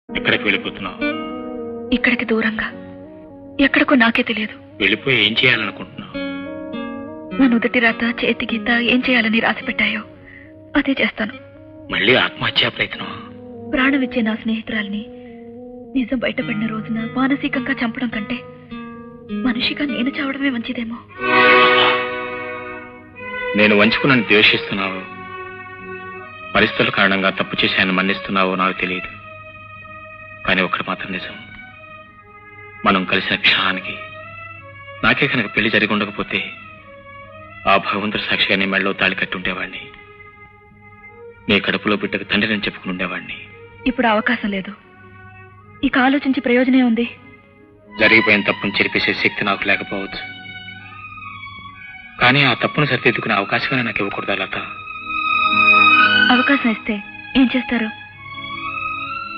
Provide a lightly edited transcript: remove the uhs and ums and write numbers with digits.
ఎక్కడికి వెళ్ళిపోతున్నావు? ఇక్కడికి దూరంగా, ఎక్కడికో నాకే తెలియదు. వెళ్ళిపోయి ఏం చేయాలనుకుంటున్నావు? నా నుదుటి రాత, చేతి గీత ఏం చేయాలని రాసి పెట్టాయో అదే చేస్తాను. మళ్ళీ ఆత్మహత్యా ప్రయత్నం? ప్రాణం ఇచ్చే నా స్నేహితురాల్ని నిజం బయటపడిన రోజున మానసికంగా చంపడం కంటే మనిషిగా నేను చావడమే మంచిదేమో. నేను వంచుకున్నాను ద్వేషిస్తున్నావు, పరిస్థితుల కారణంగా తప్పు చేశాను మన్నిస్తున్నావో నాకు తెలియదు. కానీ ఒకటి మాత్రం నిజం, మనం కలిసిన క్షణానికి నాకే కనుక పెళ్లి జరిగి ఉండకపోతే ఆ భగవంతుడి సాక్షిగా నీ మెళ్ళలో తాళి కట్టి ఉండేవాడిని, నీ కడుపులో బిడ్డకు తండ్రిని చెప్పుకుని ఉండేవాడిని. ఇప్పుడు అవకాశం లేదు. ఇక ఆలోచించి ప్రయోజనం ఉంది. జరిగిపోయిన తప్పును చెరిపేసే శక్తి నాకు లేకపోవచ్చు, కానీ ఆ తప్పును సరిదిద్దుకునే అవకాశమే నాకు ఇవ్వకూడదా లత? అవకాశం ఇస్తే ఏం చేస్తారు?